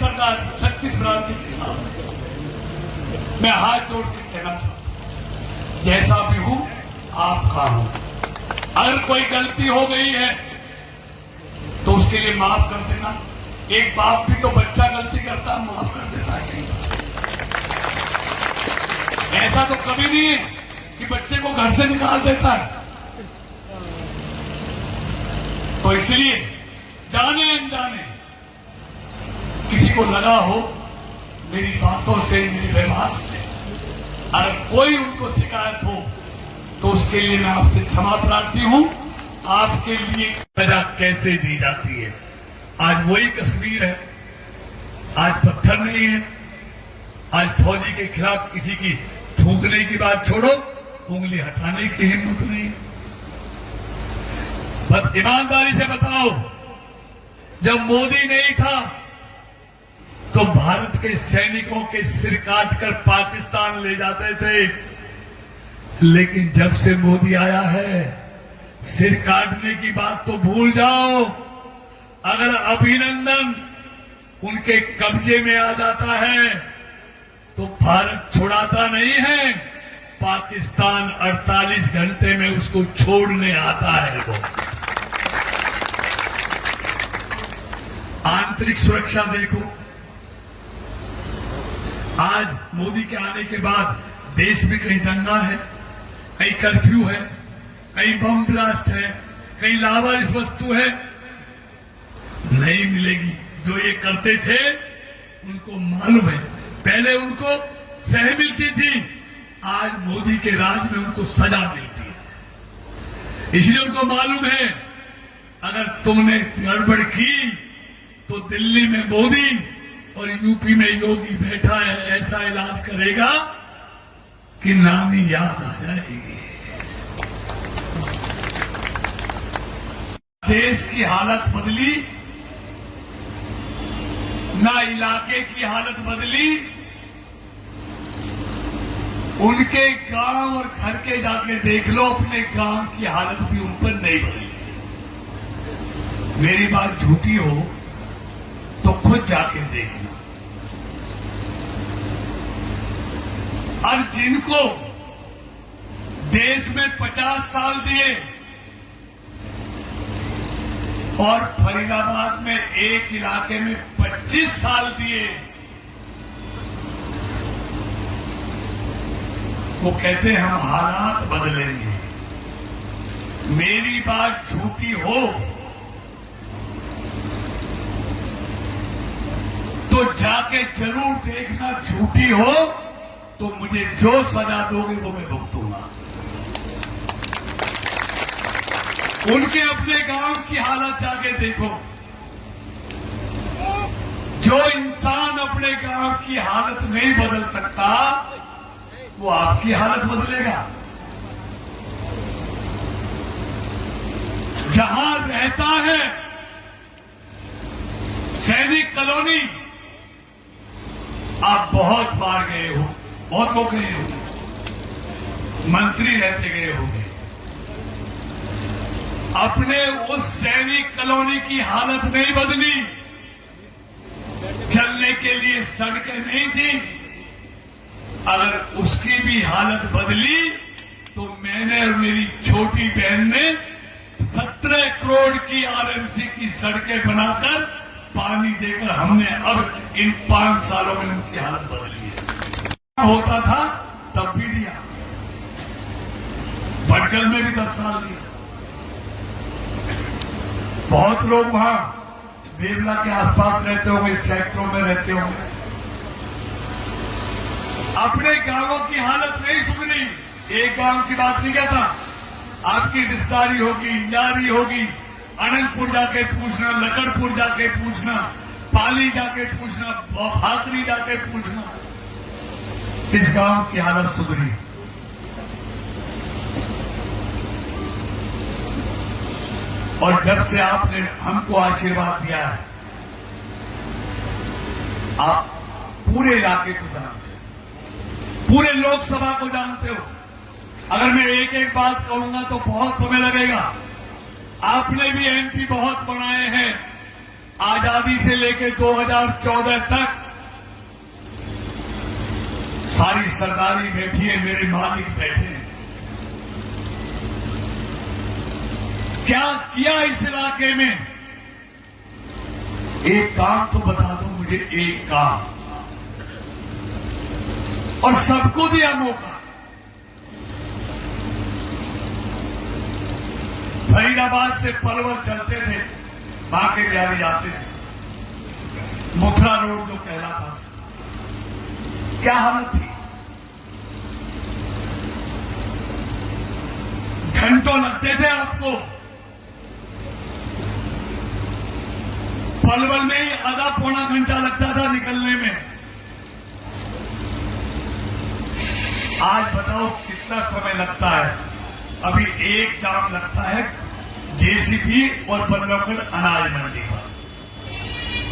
सरकार 36 क्रांति के साथ मैं हाथ जोड़ के कहना चाहता हूं, जैसा भी हूं आपका हूं। अगर कोई गलती हो गई है तो उसके लिए माफ कर देना। एक बाप भी तो बच्चा गलती करता है, माफ कर देता है। ऐसा तो कभी नहीं है कि बच्चे को घर से निकाल देता है। तो इसलिए जाने अनजाने किसी को लगा हो मेरी बातों से, मेरे व्यवहार से, अगर कोई उनको शिकायत हो तो उसके लिए मैं आपसे क्षमा प्रार्थी हूं। आपके लिए सजा कैसे दी जाती है, आज वही कश्मीर है। आज पत्थर नहीं है, आज फौजी के खिलाफ किसी की थूकने की बात छोड़ो, उंगली हटाने की हिम्मत नहीं है। पर ईमानदारी से बताओ, जब मोदी नहीं था तो भारत के सैनिकों के सिर काटकर पाकिस्तान ले जाते थे, लेकिन जब से मोदी आया है सिर काटने की बात तो भूल जाओ। अगर अभिनंदन उनके कब्जे में आ जाता है तो भारत छुड़ाता नहीं है, पाकिस्तान 48 घंटे में उसको छोड़ने आता है। वो आंतरिक सुरक्षा देखो, आज मोदी के आने के बाद देश में कहीं दंगा है, कहीं कर्फ्यू है, कहीं बम ब्लास्ट है, कहीं लावारिस वस्तु है, नहीं मिलेगी। जो ये करते थे उनको मालूम है, पहले उनको सह मिलती थी, आज मोदी के राज में उनको सजा मिलती है। इसलिए उनको मालूम है अगर तुमने गड़बड़ की तो दिल्ली में मोदी और यूपी में योगी बैठा है, ऐसा इलाज करेगा कि नानी याद आ जाएगी। देश की हालत बदली, ना इलाके की हालत बदली, उनके गांव और घर के जाके देख लो, अपने गांव की हालत भी उन पर नहीं बदली। मेरी बात झूठी हो तो खुद जाके देखना। और जिनको देश में 50 साल दिए और फरीदाबाद में एक इलाके में 25 साल दिए, वो कहते हैं हम हालात बदलेंगे। मेरी बात झूठी हो तो जाके जरूर देखना, झूठी हो तो मुझे जो सजा दोगे वो मैं भुगतूंगा। उनके अपने गांव की हालत जाके देखो। जो इंसान अपने गांव की हालत नहीं बदल सकता वो आपकी हालत बदलेगा। जहां रहता है सैनिक कॉलोनी, आप बहुत बार गए हो, बहुत लोग गए हो, मंत्री रहते गए होंगे। अपने उस सैनिक कॉलोनी की हालत नहीं बदली, चलने के लिए सड़कें नहीं थी। अगर उसकी भी हालत बदली तो मैंने और मेरी छोटी बहन ने 17 करोड़ की आरएमसी की सड़कें बनाकर पानी देकर हमने अब इन 5 सालों में उनकी हालत बदली है। होता था तब भी दिया, भटकल में भी 10 साल दिया। बहुत लोग वहां देवला के आसपास रहते होंगे, सेक्टरों में रहते होंगे, अपने गांवों की हालत नहीं सुधरी। एक गांव की बात नहीं कहता, आपकी रिश्तेदारी होगी, यारी होगी, अनंतपुर जाके पूछना, लकड़पुर जाके पूछना, पाली जाके पूछना, भाकरी जाके पूछना, इस गांव की हालत सुधरी। और जब से आपने हमको आशीर्वाद दिया है, आप पूरे इलाके को जानते हो, पूरे लोकसभा को जानते हो। अगर मैं एक एक बात कहूंगा तो बहुत समय लगेगा। आपने भी एमपी बहुत बनाए हैं, आजादी से लेकर 2014 तक सारी सरदारी बैठी है, मेरे मालिक बैठे हैं। क्या किया इस इलाके में? एक काम तो बता दो मुझे, एक काम, और सबको दिया मौका। फरीदाबाद से पलवल चलते थे, बांके बिहारी जाते थे, मथुरा रोड जो कहलाता था, क्या हालत थी? घंटों लगते थे आपको। पलवल में ही आधा पौना घंटा लगता था निकलने में। आज बताओ कितना समय लगता है? अभी एक काम लगता है जेसीबी और बल्लभगढ़ अनाज मंडी पर।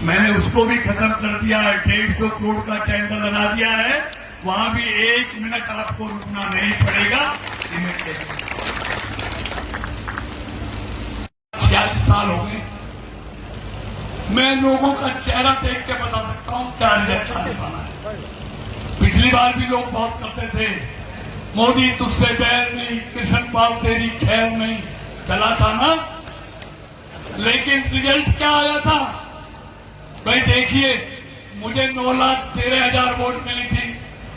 मैंने उसको भी खत्म कर दिया है, 150 करोड़ का टेंडर लगा दिया है। वहां भी 1 मिनट आपको रुकना नहीं पड़ेगा। 46 साल हो गए, मैं लोगों का चेहरा देख के बता सकता हूं क्या रिजल्ट आने वाला है। पिछली बार भी लोग बहुत करते थे, मोदी तुझसे बैर नहीं, कृष्ण पाल तेरी खैर नहीं, चला था ना। लेकिन रिजल्ट क्या आया था भाई? देखिए, मुझे 9,13,000 वोट मिली थी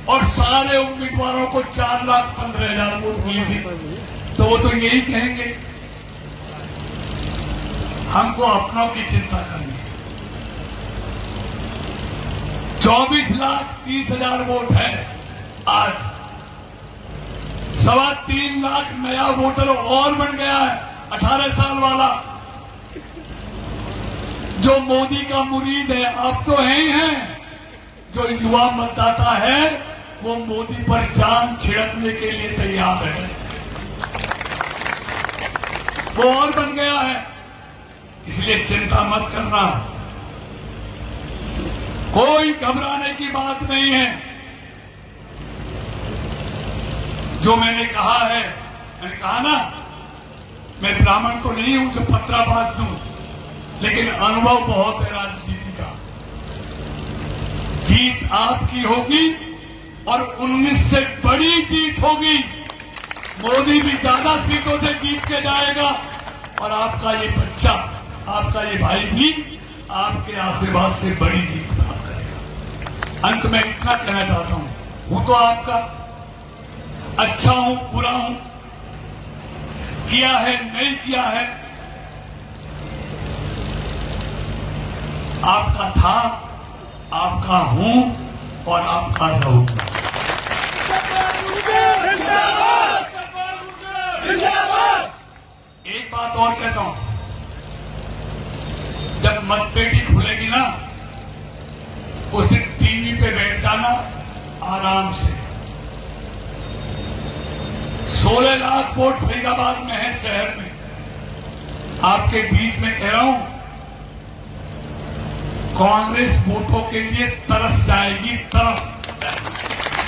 और सारे उम्मीदवारों को 4,15,000 वोट मिली थी। तो वो तो यही कहेंगे हमको अपनों की चिंता करनी है। 24,30,000 वोट है आज, 3.25 लाख नया वोटर और बन गया है। 18 साल वाला जो मोदी का मुरीद है, आप तो है ही हैं। जो युवा मतदाता है वो मोदी पर जान छिड़कने के लिए तैयार है, वो और बन गया है। इसलिए चिंता मत करना, कोई घबराने की बात नहीं है। जो मैंने कहा है, मैंने कहा ना, मैं ब्राह्मण तो नहीं हूं जो पत्राबाज दूं, लेकिन अनुभव बहुत है राजनीति का। जीत आपकी होगी और 19 से बड़ी जीत होगी। मोदी भी ज्यादा सीटों से जीत के जाएगा और आपका ये बच्चा, आपका ये भाई भी आपके आशीर्वाद से बड़ी जीत प्राप्त करेगा। अंत में इतना कहना चाहता हूं तो आपका, अच्छा हूं बुरा हूं, किया है नहीं किया है, आपका था, आपका हूं और आपका रहूंगा। एक बात और कहता हूं, जब मतपेटी खुलेगी ना, उस दिन टीवी पे बैठ जाना आराम से। 16 लाख वोट फरीदाबाद में है, शहर में। आपके बीच में कह रहा हूं, कांग्रेस वोटों के लिए तरस जाएगी, तरस।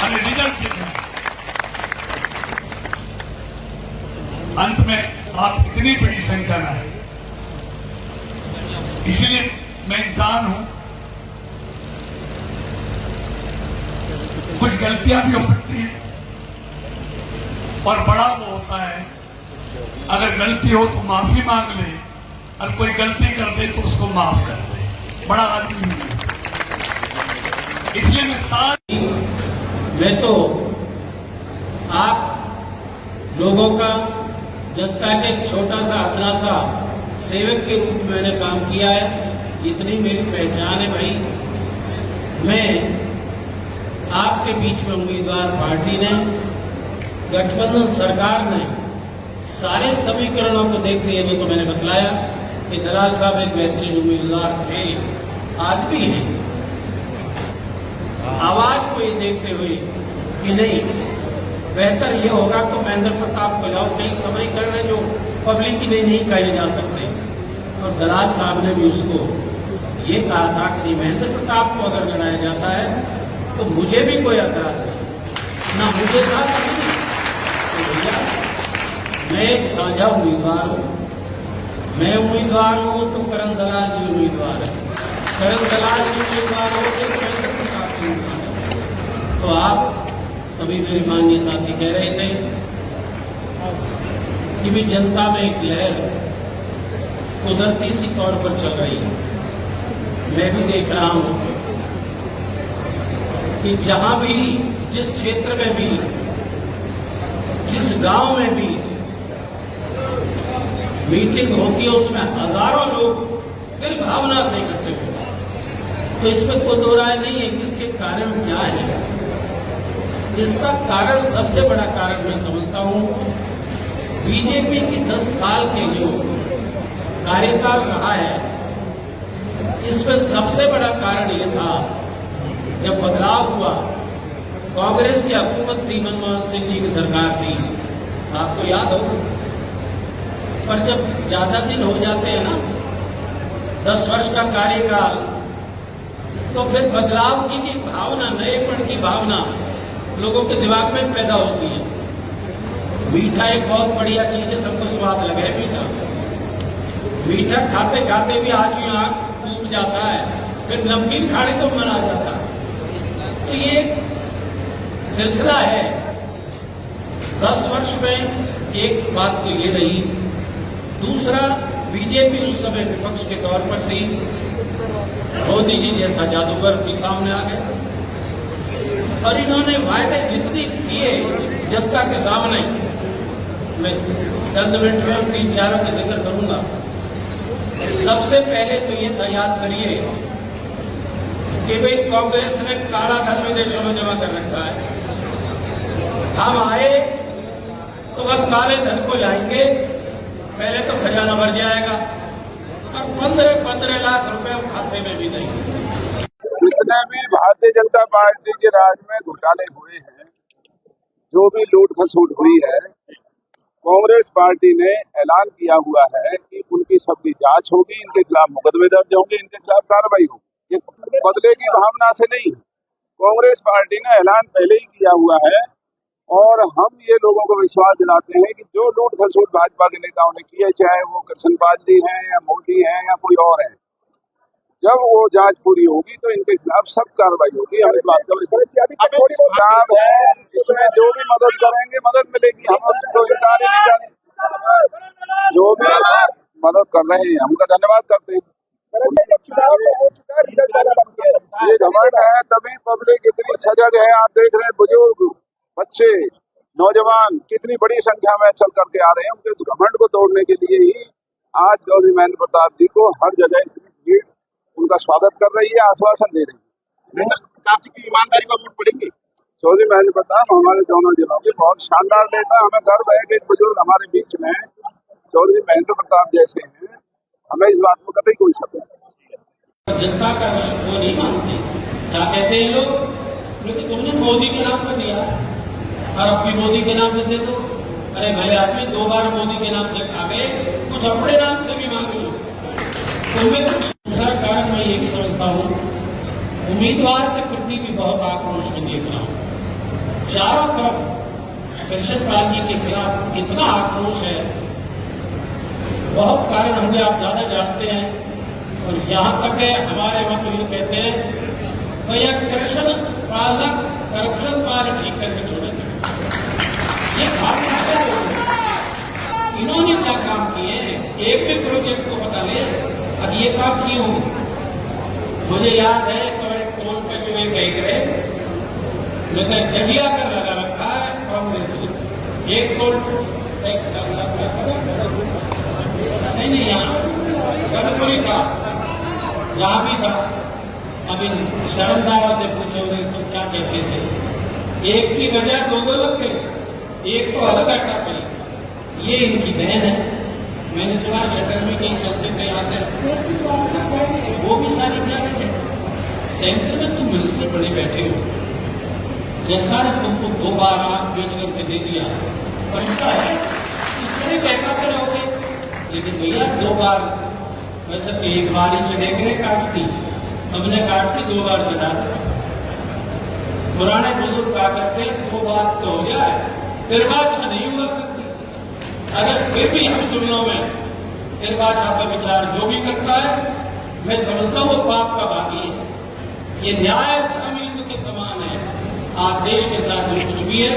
हमें रिजल्ट देखना। अंत में आप इतनी बड़ी संख्या में आए, इसलिए मैं इंसान हूं, कुछ गलतियां भी हो सकती हैं और बड़ा वो होता है, अगर गलती हो तो माफी मांग ले, और कोई गलती कर दे तो उसको माफ कर दे। बड़ा आदमी नहीं, इसलिए मैं तो आप लोगों का, जनता के छोटा सा अपना सा सेवक के रूप में मैंने काम किया है। इतनी मेरी पहचान है भाई। मैं आपके बीच में उम्मीदवार पार्टी ने, गठबंधन सरकार ने सारे समीकरणों को देखते हुए तो मैंने बतलाया कि दलाल साहब एक बेहतरीन उम्मीदवार थे, आज भी हैं। आवाज को ये देखते हुए कि नहीं, बेहतर ये होगा तो महेंद्र प्रताप को लाओ, कई समीकरण जो पब्लिक की नहीं कहे जा सकते। और दलाल साहब ने भी उसको ये कहा था कि महेंद्र प्रताप को अगर लड़ाया जाता है तो मुझे भी कोई ऐतराज नहीं, ना मुझे था तो भैया मैं एक साझा उम्मीदवार हूं। मैं उम्मीदवार हूँ तो करण दलाल जी उम्मीदवार है, करण दलाल जी उम्मीदवार हो तो महेंद्र प्रताप जी उम्मीदवार है। तो आप अभी मेरे माननीय साथी कह रहे थे कि भी जनता में एक लहर कुदरती सी तौर पर चल रही है। मैं भी देख रहा हूं कि जहां भी, जिस क्षेत्र में भी, जिस गांव में भी मीटिंग होती है उसमें हजारों लोग दिल भावना से इकट्ठे होते हैं। तो इसमें कोई दो राय नहीं है कि इसके कारण क्या है। इसका कारण, सबसे बड़ा कारण मैं समझता हूं, बीजेपी की 10 साल के जो कार्यकाल रहा है, इसमें सबसे बड़ा कारण यह था, जब बदलाव हुआ, कांग्रेस की हुकूमत थी, मनमोहन सिंह जी की सरकार थी, आपको याद हो। पर जब ज्यादा दिन हो जाते हैं ना, 10 वर्ष का कार्यकाल, तो फिर बदलाव की भी भावना, नएपन की भावना लोगों के दिमाग में पैदा होती है। मीठा एक बहुत बढ़िया चीज है, सबको स्वाद लगे मीठा। मीठा खाते खाते भी आदमी आंख टूट जाता है, फिर नमकीन खाने तो मन आ जाता है। तो ये सिलसिला है। 10 वर्ष में एक बात तो ये रही। दूसरा, बीजेपी उस समय विपक्ष के तौर पर थी, मोदी जी जैसा जादूगर भी सामने आ गया और इन्होंने वायदे जितने किए जनता के सामने, मैं 10 मिनट में 3-4 का जिक्र करूंगा। सबसे पहले तो ये था, याद करिए कि भाई कांग्रेस ने काला धन विदेशों में जमा कर रखा है। हम आए तो अब काले धन को लाएंगे, पहले तो खजाना भर जाएगा और 15 लाख रुपए खाते में भी देंगे। जितने भी भारतीय जनता पार्टी के राज में घोटाले हुए हैं, जो भी लूट खसोट हुई है, कांग्रेस पार्टी ने ऐलान किया हुआ है कि उनकी सबकी जांच होगी, इनके खिलाफ मुकदमे दर्ज होंगे, इनके खिलाफ कार्रवाई होगी। ये बदले की भावना से नहीं, कांग्रेस पार्टी ने ऐलान पहले ही किया हुआ है और हम ये लोगों को विश्वास दिलाते हैं कि जो लूट खसोट भाजपा के नेताओं ने की है, चाहे वो कृष्णपाल जी हैं या मोदी हैं या कोई और है, जब वो जांच पूरी होगी तो इनके खिलाफ सख्त कार्रवाई होगी। हम इस बात का है, इसमें जो भी मदद करेंगे मदद मिलेगी, हम उसको इनकार ही नहीं करें। जो भी मदद कर रहे हैं हमका धन्यवाद करते हैं। ये घमंड है, तभी पब्लिक इतनी सजग है। आप देख रहे हैं बुजुर्ग, बच्चे, नौजवान कितनी बड़ी संख्या में चल करके आ रहे हैं। उनके घमंड को तोड़ने के लिए ही आज चौधरी महेंद्र प्रताप जी को हर जगह इतनी भीड़ उनका स्वागत कर रही है, आश्वासन दे रही है। प्रताप जी की ईमानदारी पर वोट पड़ेंगे। चौधरी महेंद्र प्रताप हमारे दोनों जिलों के बहुत शानदार नेता, हमें गर्व है कि बुजुर्ग हमारे बीच में चौधरी महेंद्र प्रताप जैसे हैं। हमें इस बात को कतई कोई शक नहीं। जनता का वो नहीं मानते। क्या कहते हैं लोग, क्योंकि तुमने मोदी के नाम पर दिया और अब भी मोदी के नाम पे दे दो। अरे भले आदमी 2 बार मोदी के नाम से खा गए, कुछ अपने नाम से भी मांग लो। दूसरा कारण मैं ये भी समझता हूँ, उम्मीदवार के प्रति भी बहुत आक्रोश में देख रहा हूँ। चारों तरफ कृष्णपाल जी के खिलाफ इतना आक्रोश है, बहुत कारण होंगे, आप ज्यादा जानते हैं। और यहाँ तक है, हमारे वहां तो ये कहते हैं भैया कृष्ण पालक करप्शन पाल ठीक करके छोड़ेंगे। ये भावना है। इन्होंने क्या काम किए, एक भी प्रोजेक्ट को बता ले, अब ये काम किए होंगे। मुझे याद है कमेंट फोन पे जो एक कह गए, लेकिन जजिया कर लगा रखा है कांग्रेस ने 1 करोड़ टैक्स नहीं, यहाँ गणपुरी का जहां भी था। अभी शर्मदारा से पूछोगे तो क्या कहते थे, एक की वजह 2 लग गए, एक तो अलग हटा सही। ये इनकी बहन है, मैंने सुना शटर में कहीं चलते थे आते, वो भी सारी क्या है। सेंटर में तुम मिनिस्टर बने बैठे हो, जनता ने तुमको 2 बार आंख बेच करके दे दिया, बनता है इसमें कहते रहोगे। लेकिन भैया 2 बार, वैसे तो 1 बार ही चढ़ेगे काट दी, हमने काट दी 2 बार चढ़ा दी। पुराने बुजुर्ग कहा करते 2 बार तो हो गया है, 3 बार नहीं हुआ करती। अगर फिर भी हम चुनाव में फिर भाजपा का विचार जो भी करता है मैं समझता हूँ वो पाप का भागी है। ये न्याय धर्म युद्ध के समान है। आज देश के साथ जो कुछ भी है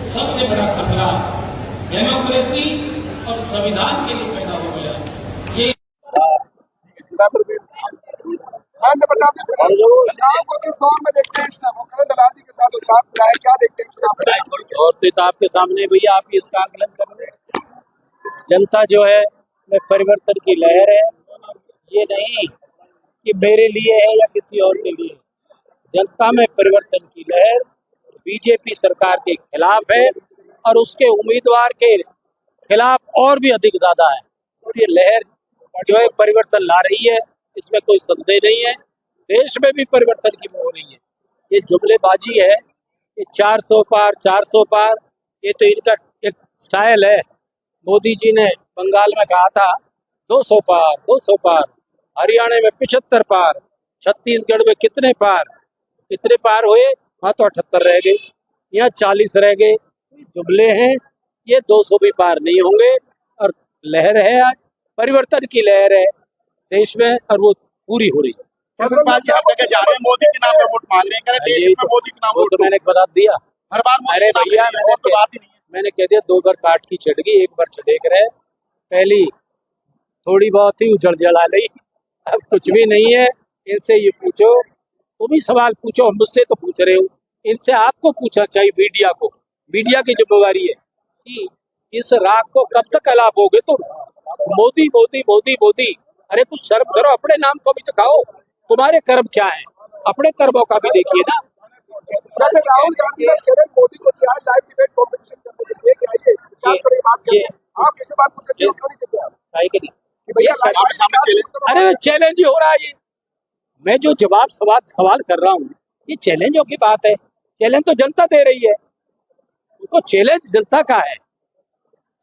सबसे बड़ा खतरा डेमोक्रेसी और संविधान के लिए पैदा हो गया। ये चुनाव को किस दौर में देखते हैं? इस समय मुख्यमंत्री दलाल जी के साथ साथ रहा है, क्या देखते हैं चुनाव? और तो आपके सामने भैया आप इसका आकलन कर रहे हैं। जनता जो है वह परिवर्तन की लहर है। ये नहीं कि मेरे लिए है या किसी और के लिए। जनता में परिवर्तन की लहर बीजेपी सरकार के खिलाफ है और उसके उम्मीदवार के खिलाफ और भी अधिक ज्यादा है। और ये लहर जो है परिवर्तन ला रही है, इसमें कोई संदेह नहीं है। देश में भी परिवर्तन की हो रही है। ये जुमलेबाजी है, ये 400 पार 400 पार, ये तो इनका एक स्टाइल है। मोदी जी ने बंगाल में कहा था 200 पार 200 पार, हरियाणा में 75 पार, छत्तीसगढ़ में कितने पार हुए? वहाँ तो 78 रह गए, यहाँ 40 रह गए। जुमले हैं, ये 200 भी पार नहीं होंगे। और लहर है, आज परिवर्तन की लहर है देश में और वो पूरी हो रही है। केजरीवाल जी हर जगह जा रहे हैं, मोदी के नाम पे वोट मांग रहे हैं, कह रहे देश में मोदी के नाम वो वोट तो मैंने बता दिया। हर बार मोदी अरे के नाम भैया पे और तो बात ही नहीं है। मैंने कह दिया 2 बार काट की चढ़गी, 1 बार चढ़ेक रहे। पहली थोड़ी बहुत ही उजड़ जला ली, अब कुछ भी नहीं है। इनसे ये पूछो, तुम ही सवाल पूछो, मुझसे तो पूछ रहे हो। इनसे आपको पूछना चाहिए, मीडिया को। मीडिया की जिम्मेवारी है कि इस राग को कब तक अलापोगे तुम? मोदी मोदी मोदी मोदी, अरे कुछ शर्म करो, अपने नाम को भी तो खाओ। तुम्हारे कर्म क्या है, अपने कर्मों का भी देखिए ना। जैसे राहुल गांधी ने चैलेंज मोदी को दिया है लाइव डिबेट कॉम्पिटिशन करने के लिए कि आइए विकास करें, बात करें, आप किसी बात पूछते हैं उसका नहीं देते आप है कि नहीं? कि भैया लाइव अरे चैलेंज ही हो रहा है ये। मैं जो जवाब सवाल कर रहा हूँ, ये चैलेंजों की बात है। चैलेंज तो जनता दे रही है, तो चैलेंज जनता का है।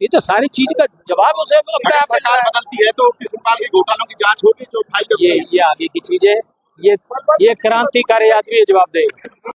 ये तो सारी चीज का जवाब उसे अपने आप सरकार बदलती है तो केजरीवाल के घोटालों की जांच होगी जो भाई ये आगे की चीज है। ये क्रांतिकारी आदमी जवाब देगा।